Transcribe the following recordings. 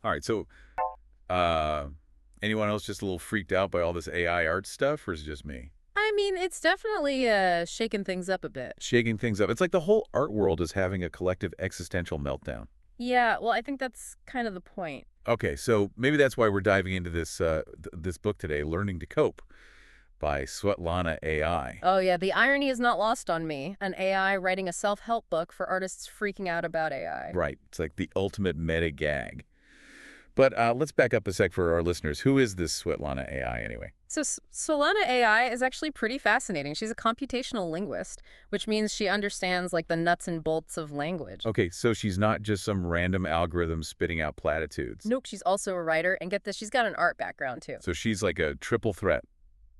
All right, so uh, anyone else just a little freaked out by all this AI art stuff, or is it just me? I mean, it's definitely shaking things up a bit. Shaking things up. It's like the whole art world is having a collective existential meltdown. Yeah, well, I think that's kind of the point. Okay, so maybe that's why we're diving into this book today, Learning to Cope by Swetlana AI. Oh, yeah, the irony is not lost on me. An AI writing a self-help book for artists freaking out about AI. Right, it's like the ultimate meta gag. But let's back up a sec for our listeners. Who is this Swetlana AI anyway? So Solana AI is actually pretty fascinating. She's a computational linguist, which means she understands like the nuts and bolts of language. Okay, so she's not just some random algorithm spitting out platitudes. Nope, she's also a writer, and get this, she's got an art background too. So she's like a triple threat,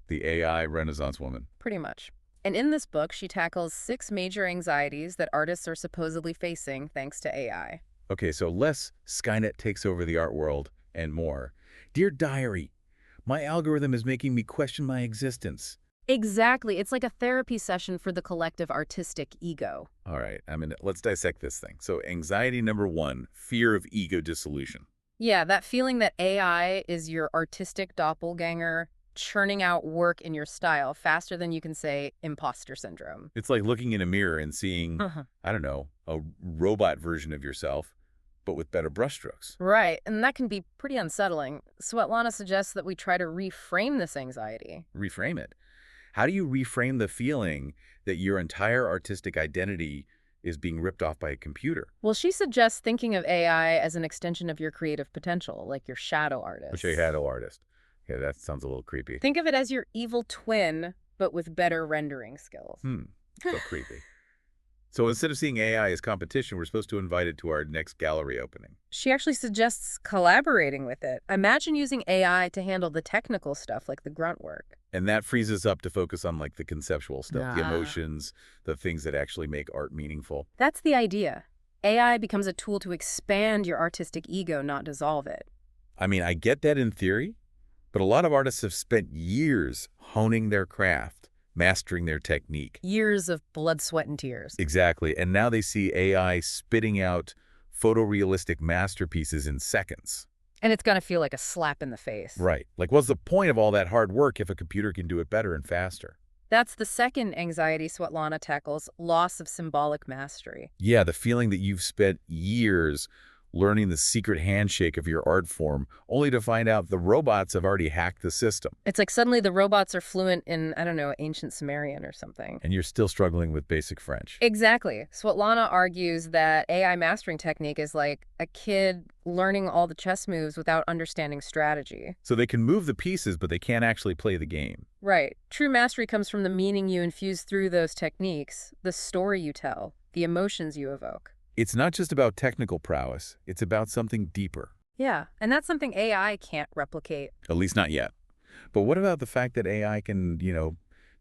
the AI Renaissance woman. Pretty much. And in this book, she tackles 6 major anxieties that artists are supposedly facing thanks to AI. Okay, so less Skynet takes over the art world and more. Dear Diary, my algorithm is making me question my existence. Exactly. It's like a therapy session for the collective artistic ego. All right, let's dissect this thing. So anxiety number 1, fear of ego dissolution. Yeah, that feeling that AI is your artistic doppelganger, churning out work in your style faster than you can say imposter syndrome. It's like looking in a mirror and seeing, Uh-huh. I don't know, a robot version of yourself, but with better brushstrokes. Right, and that can be pretty unsettling. Svetlana suggests that we try to reframe this anxiety. Reframe it. How do you reframe the feeling that your entire artistic identity is being ripped off by a computer? Well, she suggests thinking of AI as an extension of your creative potential, like your shadow Which artist. a shadow artist. Yeah, that sounds a little creepy. Think of it as your evil twin, but with better rendering skills. So creepy. So instead of seeing AI as competition, we're supposed to invite it to our next gallery opening. She actually suggests collaborating with it. Imagine using AI to handle the technical stuff like the grunt work. And that frees us up to focus on like the conceptual stuff, the Ah. emotions, the things that actually make art meaningful. That's the idea. AI becomes a tool to expand your artistic ego, not dissolve it. I mean, I get that in theory, but a lot of artists have spent years honing their craft, mastering their technique. Years of blood, sweat, and tears. Exactly. And now they see AI spitting out photorealistic masterpieces in seconds. And it's going to feel like a slap in the face. Right. Like, what's the point of all that hard work if a computer can do it better and faster? That's the second anxiety Swetlana tackles, loss of symbolic mastery. Yeah, the feeling that you've spent years learning the secret handshake of your art form, only to find out the robots have already hacked the system. It's like suddenly the robots are fluent in, I don't know, ancient Sumerian or something. And you're still struggling with basic French. Exactly. Swetlana argues that AI mastering technique is like a kid learning all the chess moves without understanding strategy. So they can move the pieces, but they can't actually play the game. Right. True mastery comes from the meaning you infuse through those techniques, the story you tell, the emotions you evoke. It's not just about technical prowess, it's about something deeper. Yeah, and that's something AI can't replicate. At least not yet. But what about the fact that AI can,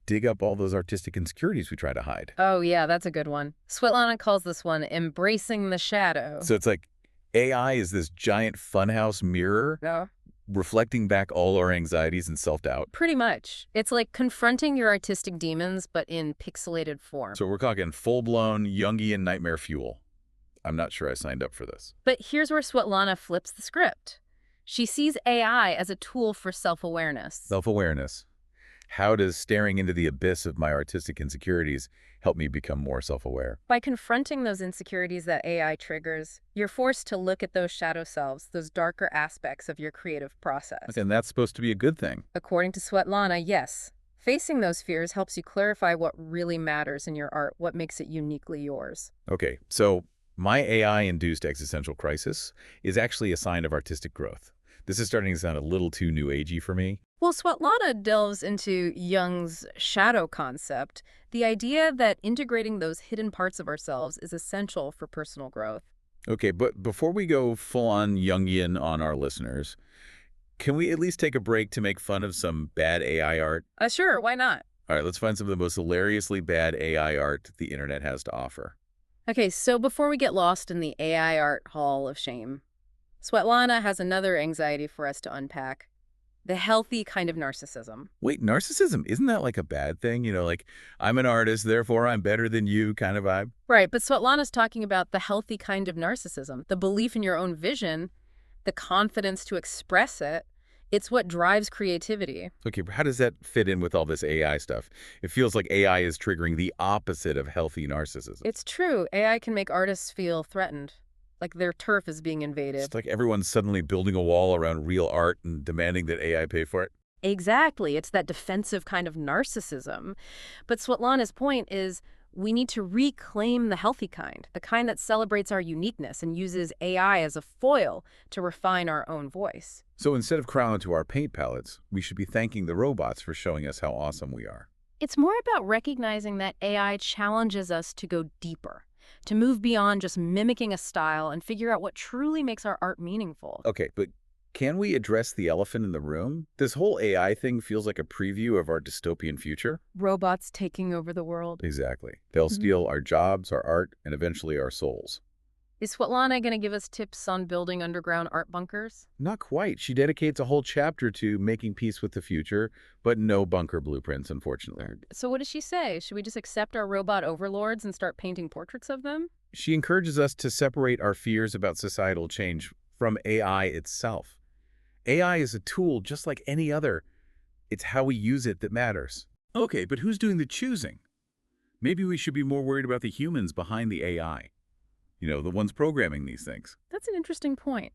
dig up all those artistic insecurities we try to hide? Oh, yeah, that's a good one. Swetlana calls this one embracing the shadow. So it's like AI is this giant funhouse mirror No? reflecting back all our anxieties and self-doubt. Pretty much. It's like confronting your artistic demons, but in pixelated form. So we're talking full-blown Jungian nightmare fuel. I'm not sure I signed up for this. But here's where Swetlana flips the script. She sees AI as a tool for self-awareness. Self-awareness. How does staring into the abyss of my artistic insecurities help me become more self-aware? By confronting those insecurities that AI triggers, you're forced to look at those shadow selves, those darker aspects of your creative process. And that's supposed to be a good thing. According to Swetlana, yes. Facing those fears helps you clarify what really matters in your art, what makes it uniquely yours. Okay, so my AI-induced existential crisis is actually a sign of artistic growth. This is starting to sound a little too new agey for me. Well, Swetlana delves into Jung's shadow concept, the idea that integrating those hidden parts of ourselves is essential for personal growth. Okay, but before we go full-on Jungian on our listeners, can we at least take a break to make fun of some bad AI art? Sure, why not? All right, let's find some of the most hilariously bad AI art the internet has to offer. Okay, so before we get lost in the AI art hall of shame, Swetlana has another anxiety for us to unpack. The healthy kind of narcissism. Wait, narcissism, isn't that like a bad thing? Like, I'm an artist, therefore I'm better than you kind of vibe? Right, but Svetlana's talking about the healthy kind of narcissism, the belief in your own vision the confidence to express it. It's what drives creativity. Okay, but how does that fit in with all this AI stuff? It feels like AI is triggering the opposite of healthy narcissism. It's true, AI can make artists feel threatened, like their turf is being It's invaded. like everyone's suddenly building a wall around real art and demanding that AI pay for it. Exactly. It's that defensive kind of narcissism. But Svetlana's point is we need to reclaim the healthy kind, the kind that celebrates our uniqueness and uses AI as a foil to refine our own voice. So instead of crowing to our paint palettes, we should be thanking the robots for showing us how awesome we are. It's more about recognizing that AI challenges us to go deeper, to move beyond just mimicking a style and figure out what truly makes our art meaningful. Okay, but can we address the elephant in the room? This whole AI thing feels like a preview of our dystopian future. Robots taking over the world. Exactly. They'll steal our jobs, our art, and eventually our souls. Is Svetlana going to give us tips on building underground art bunkers? Not quite. She dedicates a whole chapter to making peace with the future, but no bunker blueprints, unfortunately. So what does she say? Should we just accept our robot overlords and start painting portraits of them? She encourages us to separate our fears about societal change from AI itself. AI is a tool just like any other. It's how we use it that matters. Okay, but who's doing the choosing? Maybe we should be more worried about the humans behind the AI. You know, the ones programming these things. That's an interesting point.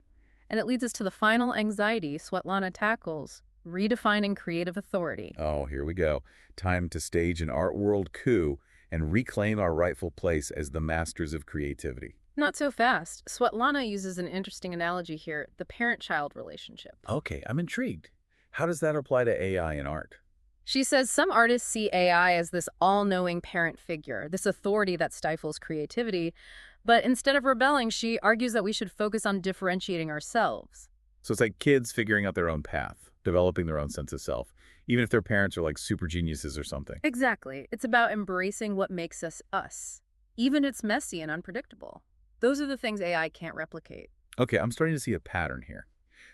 And it leads us to the final anxiety Svetlana tackles, redefining creative authority. Oh, here we go. Time to stage an art world coup and reclaim our rightful place as the masters of creativity. Not so fast. Swetlana uses an interesting analogy here, the parent-child relationship. Okay, I'm intrigued. How does that apply to AI in art? She says some artists see AI as this all-knowing parent figure, this authority that stifles creativity, but instead of rebelling, she argues that we should focus on differentiating ourselves. So it's like kids figuring out their own path, developing their own sense of self, even if their parents are like super geniuses or something. Exactly. It's about embracing what makes us us, even if it's messy and unpredictable. Those are the things AI can't replicate. Okay, I'm starting to see a pattern here.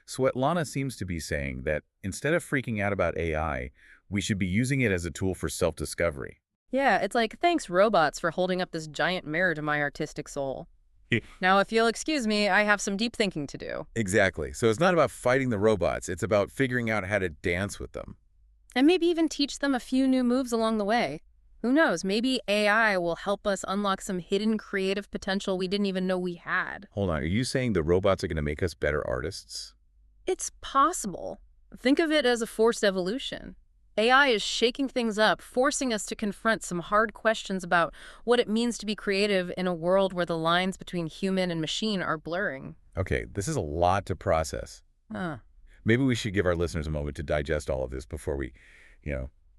Swetlana seems to be saying that instead of freaking out about AI, we should be using it as a tool for self-discovery. Yeah, it's like, thanks, robots, for holding up this giant mirror to my artistic soul. Yeah. Now, if you'll excuse me, I have some deep thinking to do. Exactly. So it's not about fighting the robots. It's about figuring out how to dance with them. And maybe even teach them a few new moves along the way. Who knows, maybe AI will help us unlock some hidden creative potential we didn't even know we had. Hold on, are you saying the robots are going to make us better artists? It's possible. Think of it as a forced evolution. AI is shaking things up, forcing us to confront some hard questions about what it means to be creative in a world where the lines between human and machine are blurring. Okay, this is a lot to process. Huh. Maybe we should give our listeners a moment to digest all of this before we,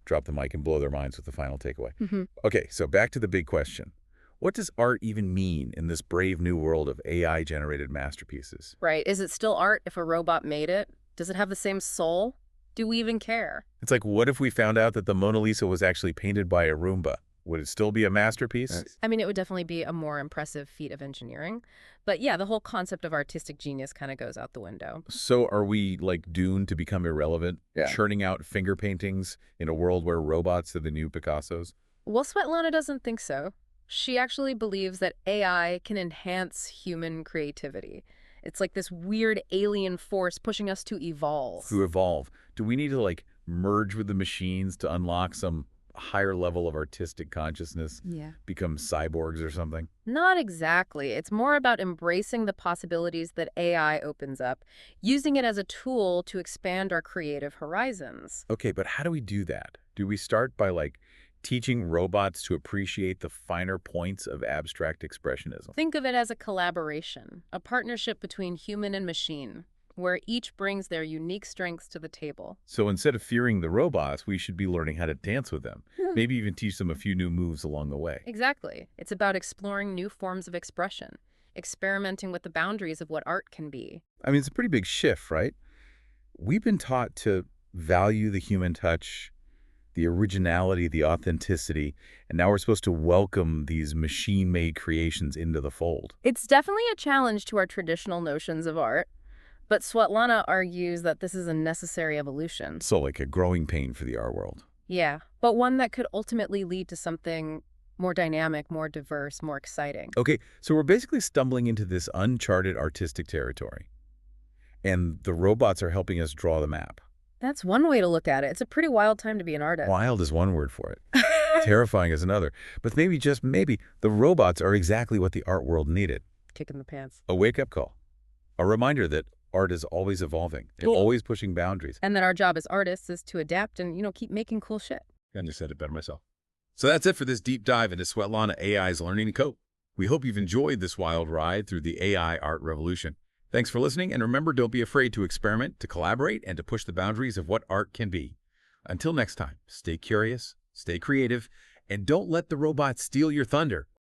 drop the mic and blow their minds with the final takeaway. Okay, so back to the big question. What does art even mean in this brave new world of AI-generated masterpieces? Right. Is it still art if a robot made it? Does it have the same soul? Do we even care? It's like, what if we found out that the Mona Lisa was actually painted by a Roomba? Would it still be a masterpiece? I mean, it would definitely be a more impressive feat of engineering. But yeah, the whole concept of artistic genius kind of goes out the window. So are we, like, doomed to become irrelevant, Yeah. churning out finger paintings in a world where robots are the new Picassos? Well, Svetlana doesn't think so. She actually believes that AI can enhance human creativity. It's like this weird alien force pushing us to evolve. To evolve. Do we need to, like, merge with the machines to unlock some higher level of artistic consciousness? Yeah. Become cyborgs or something? Not exactly. It's more about embracing the possibilities that AI opens up, using it as a tool to expand our creative horizons. Okay, but how do we do that? Do we start by, like, teaching robots to appreciate the finer points of abstract expressionism? Think of it as a collaboration, a partnership between human and machine, where each brings their unique strengths to the table. So instead of fearing the robots, we should be learning how to dance with them. Maybe even teach them a few new moves along the way. Exactly. It's about exploring new forms of expression, experimenting with the boundaries of what art can be. I mean, it's a pretty big shift, right? We've been taught to value the human touch, the originality, the authenticity, and now we're supposed to welcome these machine-made creations into the fold. It's definitely a challenge to our traditional notions of art, but Swetlana argues that this is a necessary evolution. So like a growing pain for the art world. Yeah, but one that could ultimately lead to something more dynamic, more diverse, more exciting. Okay, so we're basically stumbling into this uncharted artistic territory. and the robots are helping us draw the map. That's one way to look at it. It's a pretty wild time to be an artist. Wild is one word for it. Terrifying is another. But maybe, just maybe, the robots are exactly what the art world needed. Kick in the pants. A wake-up call. A reminder that art is always evolving and always pushing boundaries. And that our job as artists is to adapt and, keep making cool shit. I just said it better myself. So that's it for this deep dive into Swetlana AI's learning to code. We hope you've enjoyed this wild ride through the AI art revolution. Thanks for listening, and remember, don't be afraid to experiment, to collaborate, and to push the boundaries of what art can be. Until next time, stay curious, stay creative, and don't let the robots steal your thunder.